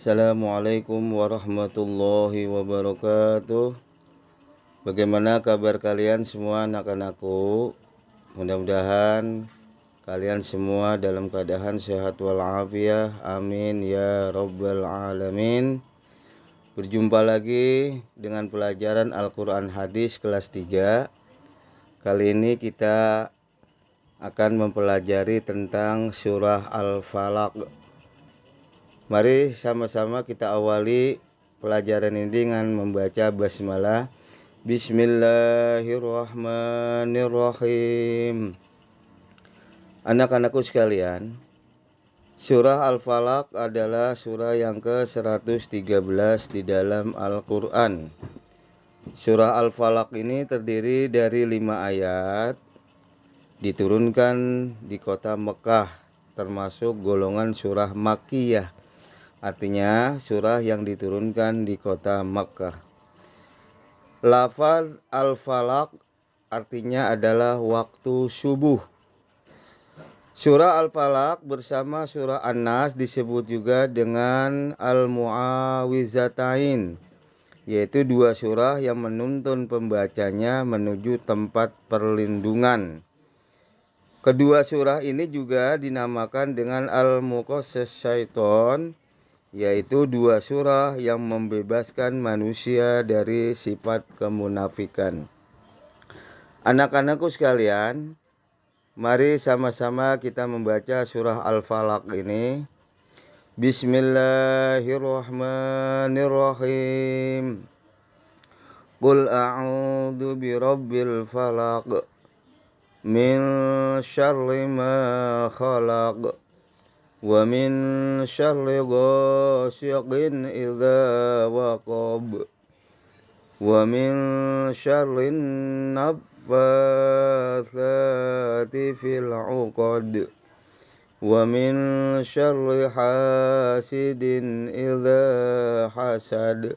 Assalamualaikum warahmatullahi wabarakatuh. Bagaimana kabar kalian semua anak-anakku? Mudah-mudahan kalian semua dalam keadaan sehat walafiat. Amin ya rabbal alamin. Berjumpa lagi dengan pelajaran Al-Quran Hadis kelas 3. Kali ini kita akan mempelajari tentang surah Al-Falaq. Mari sama-sama kita awali pelajaran ini dengan membaca basmalah. Bismillahirrahmanirrahim. Anak-anakku sekalian, surah Al-Falaq adalah surah yang ke-113 di dalam Al-Quran. Surah Al-Falaq ini terdiri dari 5 ayat, diturunkan di kota Mekah, termasuk golongan surah Makkiyah. Artinya surah yang diturunkan di kota Makkah. Lafaz Al-Falaq artinya adalah waktu subuh. Surah Al-Falaq bersama surah An-Nas disebut juga dengan Al-Mu'awizatain, yaitu 2 surah yang menuntun pembacanya menuju tempat perlindungan. Kedua surah ini juga dinamakan dengan Al-Muqassasyaitun, yaitu 2 surah yang membebaskan manusia dari sifat kemunafikan. Anak-anakku sekalian, mari sama-sama kita membaca surah Al-Falaq ini. Bismillahirrahmanirrahim. Qul a'udzu birabbil falaq min syarri ma khalaq wa min syarri ghasiqin idza waqab wa min syarri naffatsati fil 'uqad wa min syarri hasidin idza hasad.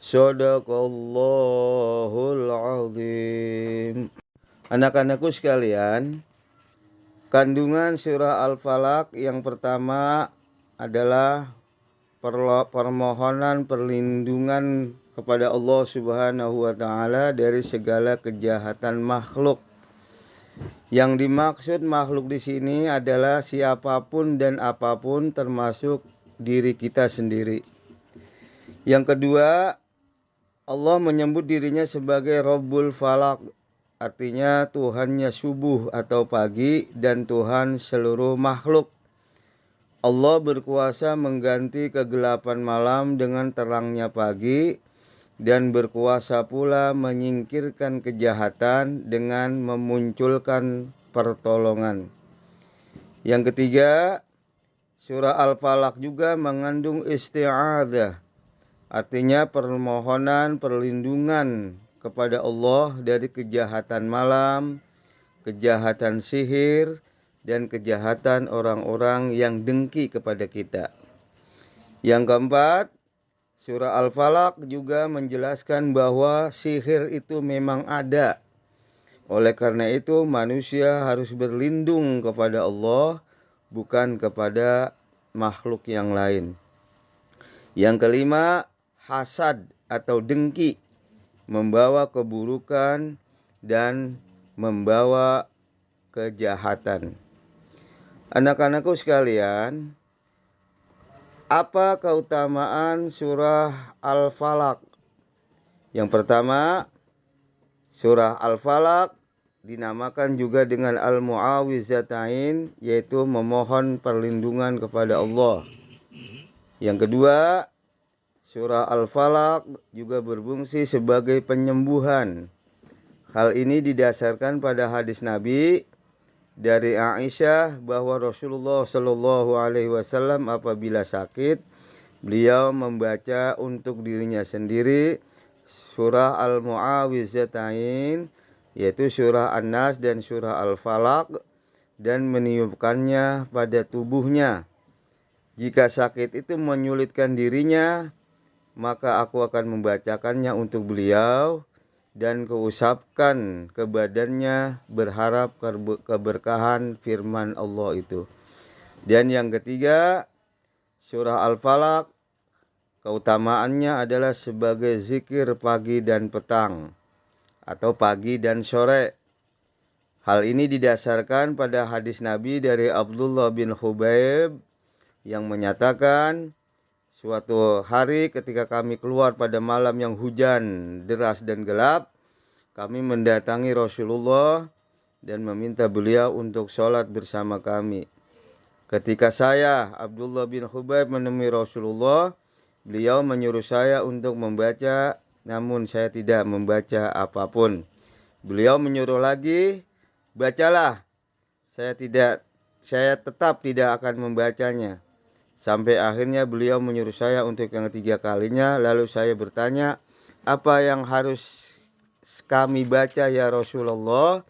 Shadaqallahul azim. Anak-anakku sekalian, kandungan surah Al-Falaq yang pertama adalah permohonan perlindungan kepada Allah Subhanahu wa taala dari segala kejahatan makhluk. Yang dimaksud makhluk di sini adalah siapapun dan apapun, termasuk diri kita sendiri. Yang kedua, Allah menyebut dirinya sebagai Rabbul Falaq. Artinya Tuhannya subuh atau pagi dan Tuhan seluruh makhluk. Allah berkuasa mengganti kegelapan malam dengan terangnya pagi dan berkuasa pula menyingkirkan kejahatan dengan memunculkan pertolongan. Yang ketiga, surah Al-Falaq juga mengandung isti'adzah. Artinya permohonan perlindungan kepada Allah dari kejahatan malam, kejahatan sihir, dan kejahatan orang-orang yang dengki kepada kita. Yang keempat, surah Al-Falaq juga menjelaskan bahwa sihir itu memang ada. Oleh karena itu manusia harus berlindung kepada Allah, bukan kepada makhluk yang lain. Yang kelima, hasad atau dengki membawa keburukan dan membawa kejahatan. Anak-anakku sekalian, apa keutamaan surah Al-Falaq? Yang pertama, surah Al-Falaq dinamakan juga dengan Al-Mu'awizatain, yaitu memohon perlindungan kepada Allah. Yang kedua, surah Al-Falaq juga berfungsi sebagai penyembuhan. Hal ini didasarkan pada hadis Nabi dari Aisyah bahwa Rasulullah Shallallahu Alaihi Wasallam apabila sakit, beliau membaca untuk dirinya sendiri surah Al-Mu'awizatain, yaitu surah An-Nas dan surah Al-Falaq, dan meniupkannya pada tubuhnya. Jika sakit itu menyulitkan dirinya, maka aku akan membacakannya untuk beliau dan keusapkan ke badannya, berharap keberkahan firman Allah itu. Dan yang ketiga, surah Al-Falaq Keutamaannya adalah sebagai zikir pagi dan petang atau pagi dan sore. Hal ini didasarkan pada hadis Nabi dari Abdullah bin Khubaib yang menyatakan, suatu hari ketika kami keluar pada malam yang hujan deras dan gelap, kami mendatangi Rasulullah dan meminta beliau untuk sholat bersama kami. Ketika saya, Abdullah bin Khubaib, menemui Rasulullah, beliau menyuruh saya untuk membaca, namun saya tidak membaca apapun. Beliau menyuruh lagi, bacalah. Saya tetap tidak akan membacanya. Sampai akhirnya beliau menyuruh saya untuk yang ketiga kalinya. Lalu saya bertanya, apa yang harus kami baca ya Rasulullah?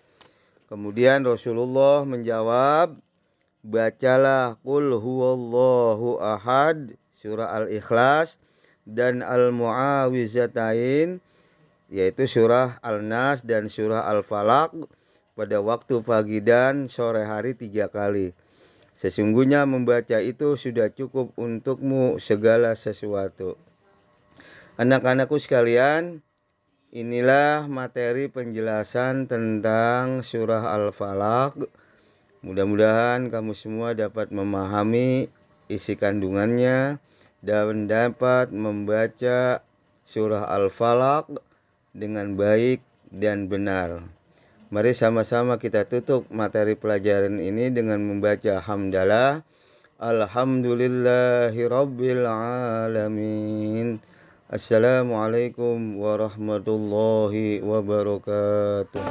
Kemudian Rasulullah menjawab, bacalah Qul huwallahu ahad, surah Al-Ikhlas, dan Al-Mu'awizatain, yaitu surah Al-Nas dan surah Al-Falaq, pada waktu pagi dan sore hari 3 kali. Sesungguhnya membaca itu sudah cukup untukmu segala sesuatu. Anak-anakku sekalian, inilah materi penjelasan tentang surah Al-Falaq. Mudah-mudahan kamu semua dapat memahami isi kandungannya dan dapat membaca surah Al-Falaq dengan baik dan benar. Mari sama-sama kita tutup materi pelajaran ini dengan membaca hamdalah. Alhamdulillahirabbil alamin. Assalamualaikum warahmatullahi wabarakatuh.